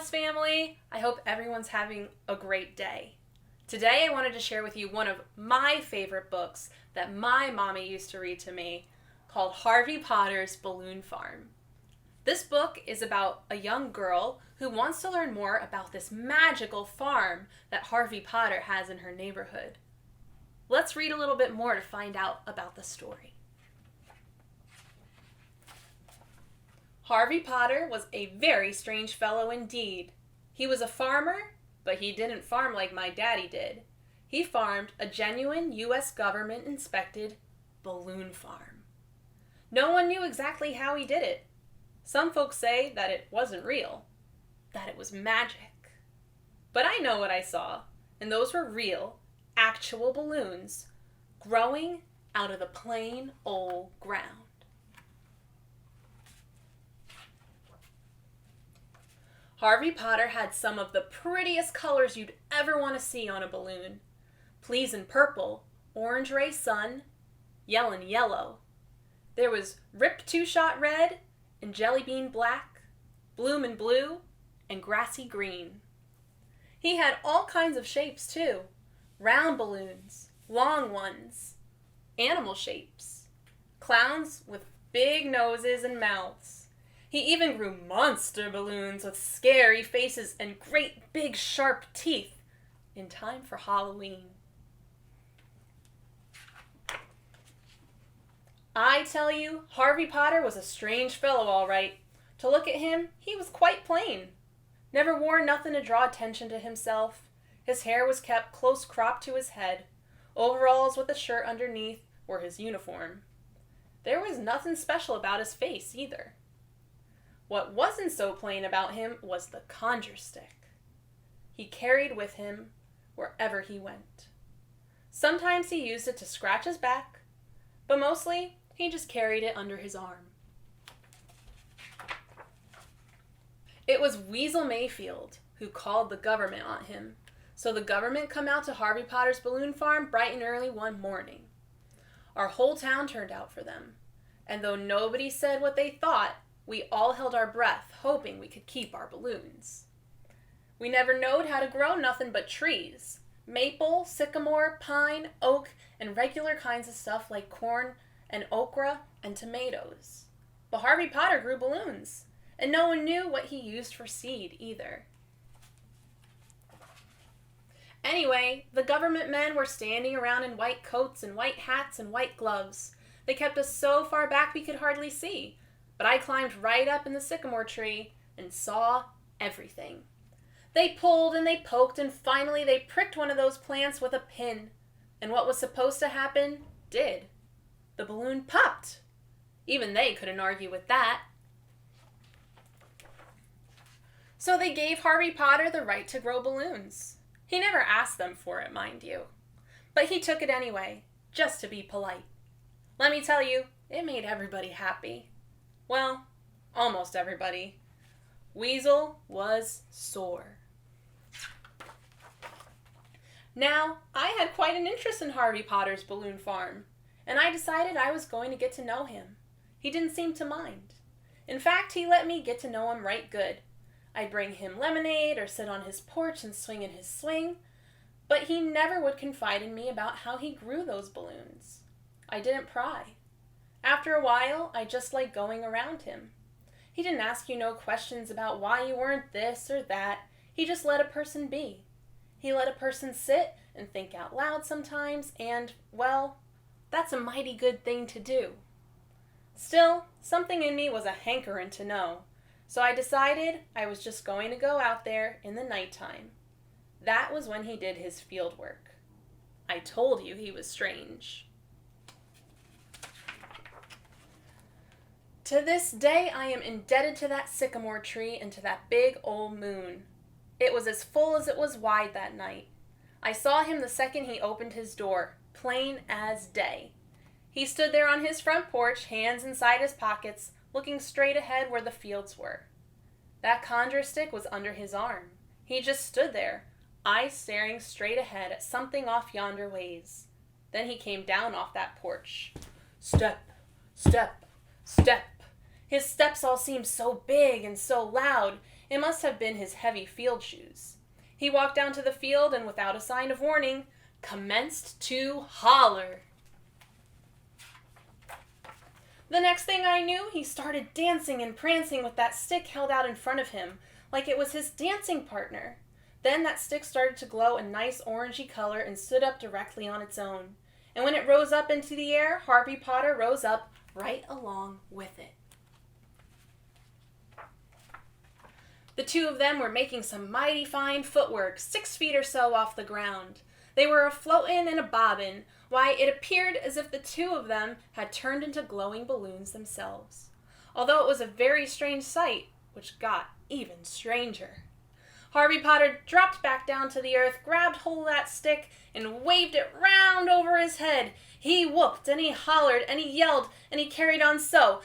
House family! I hope everyone's having a great day. Today I wanted to share with you one of my favorite books that my mommy used to read to me called Harvey Potter's Balloon Farm. This book is about a young girl who wants to learn more about this magical farm that Harvey Potter has in her neighborhood. Let's read a little bit more to find out about the story. Harvey Potter was a very strange fellow indeed. He was a farmer, but he didn't farm like my daddy did. He farmed a genuine U.S. government-inspected balloon farm. No one knew exactly how he did it. Some folks say that it wasn't real, that it was magic. But I know what I saw, and those were real, actual balloons growing out of the plain old ground. Harvey Potter had some of the prettiest colors you'd ever want to see on a balloon. Pleasin' purple, orange ray sun, yellin' yellow. There was Rip Two-Shot red and Jelly Bean black, Bloomin' blue, and Grassy green. He had all kinds of shapes too. Round balloons, long ones, animal shapes, clowns with big noses and mouths. He even grew monster balloons with scary faces and great big sharp teeth in time for Halloween. I tell you, Harvey Potter was a strange fellow all right. To look at him, he was quite plain. Never wore nothing to draw attention to himself. His hair was kept close cropped to his head. Overalls with a shirt underneath were his uniform. There was nothing special about his face either. What wasn't so plain about him was the conjure stick. He carried with him wherever he went. Sometimes he used it to scratch his back, but mostly he just carried it under his arm. It was Weasel Mayfield who called the government on him, so the government come out to Harvey Potter's balloon farm bright and early one morning. Our whole town turned out for them, and though nobody said what they thought, we all held our breath, hoping we could keep our balloons. We never knowed how to grow nothing but trees. Maple, sycamore, pine, oak, and regular kinds of stuff like corn and okra and tomatoes. But Harvey Potter grew balloons, and no one knew what he used for seed either. Anyway, the government men were standing around in white coats and white hats and white gloves. They kept us so far back we could hardly see. But I climbed right up in the sycamore tree and saw everything. They pulled and they poked and finally they pricked one of those plants with a pin. And what was supposed to happen did. The balloon popped. Even they couldn't argue with that. So they gave Harvey Potter the right to grow balloons. He never asked them for it, mind you. But he took it anyway, just to be polite. Let me tell you, it made everybody happy. Well, almost everybody. Weasel was sore. Now, I had quite an interest in Harvey Potter's balloon farm, and I decided I was going to get to know him. He didn't seem to mind. In fact, he let me get to know him right good. I'd bring him lemonade or sit on his porch and swing in his swing, but he never would confide in me about how he grew those balloons. I didn't pry. After a while, I just liked going around him. He didn't ask you no questions about why you weren't this or that. He just let a person be. He let a person sit and think out loud sometimes, and, well, that's a mighty good thing to do. Still, something in me was a hankering to know, so I decided I was just going to go out there in the nighttime. That was when he did his field work. I told you he was strange. To this day, I am indebted to that sycamore tree and to that big old moon. It was as full as it was wide that night. I saw him the second he opened his door, plain as day. He stood there on his front porch, hands inside his pockets, looking straight ahead where the fields were. That conjure stick was under his arm. He just stood there, eyes staring straight ahead at something off yonder ways. Then he came down off that porch. Step, step, step. His steps all seemed so big and so loud, It must have been his heavy field shoes. He walked down to the field and, without a sign of warning, commenced to holler. The next thing I knew, he started dancing and prancing with that stick held out in front of him, like it was his dancing partner. Then that stick started to glow a nice orangey color and stood up directly on its own. And when it rose up into the air, Harvey Potter rose up right along with it. The two of them were making some mighty fine footwork, 6 feet or so off the ground. They were a-floatin' and a-bobbin'. Why, it appeared as if the two of them had turned into glowing balloons themselves. Although it was a very strange sight, which got even stranger. Harvey Potter dropped back down to the earth, grabbed hold of that stick, and waved it round over his head. He whooped, and he hollered, and he yelled, and he carried on so.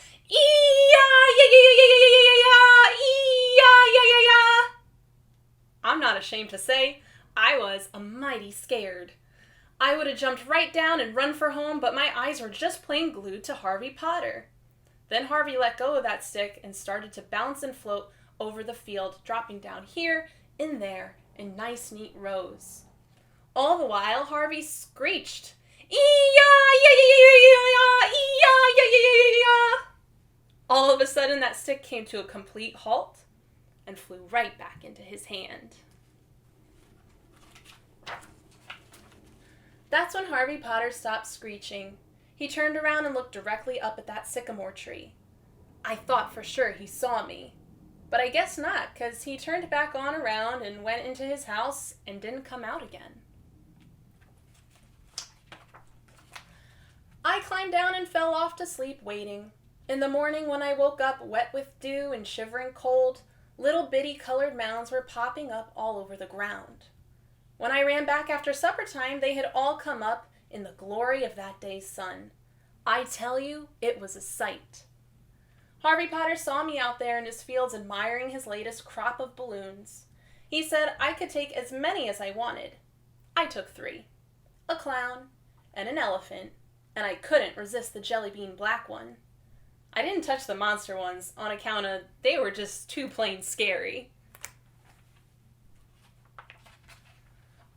I'm not ashamed to say, I was a mighty scared. I would have jumped right down and run for home, but my eyes were just plain glued to Harvey Potter. Then Harvey let go of that stick and started to bounce and float over the field, dropping down here and there in nice, neat rows. All the while, Harvey screeched, All of a sudden, that stick came to a complete halt and flew right back into his hand. That's when Harvey Potter stopped screeching. He turned around and looked directly up at that sycamore tree. I thought for sure he saw me, but I guess not, 'cause he turned back on around and went into his house and didn't come out again. I climbed down and fell off to sleep waiting. In the morning, when I woke up wet with dew and shivering cold, little bitty colored mounds were popping up all over the ground. When I ran back after supper time, they had all come up in the glory of that day's sun. I tell you, it was a sight. Harvey Potter saw me out there in his fields admiring his latest crop of balloons. He said I could take as many as I wanted. I took 3. A clown and an elephant, and I couldn't resist the jelly bean black one. I didn't touch the monster ones on account of they were just too plain scary.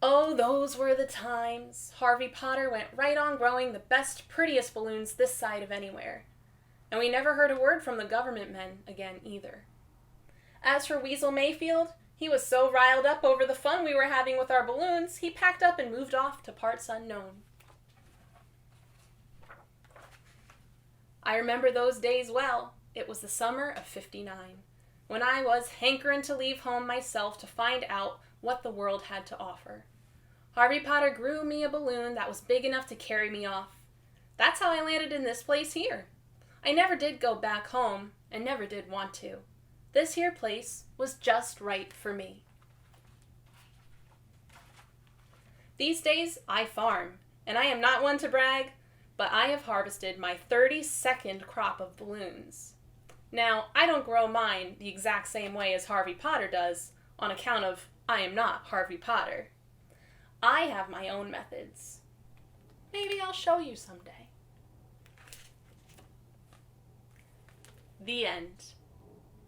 Oh, those were the times. Harvey Potter went right on growing the best, prettiest balloons this side of anywhere. And we never heard a word from the government men again either. As for Weasel Mayfield, he was so riled up over the fun we were having with our balloons, he packed up and moved off to parts unknown. I remember those days well. It was the summer of '59, when I was hankering to leave home myself to find out what the world had to offer. Harvey Potter grew me a balloon that was big enough to carry me off. That's how I landed in this place here. I never did go back home, and never did want to. This here place was just right for me. These days, I farm, and I am not one to brag, but I have harvested my 32nd crop of balloons. Now, I don't grow mine the exact same way as Harvey Potter does, on account of I am not Harvey Potter. I have my own methods. Maybe I'll show you someday. The end.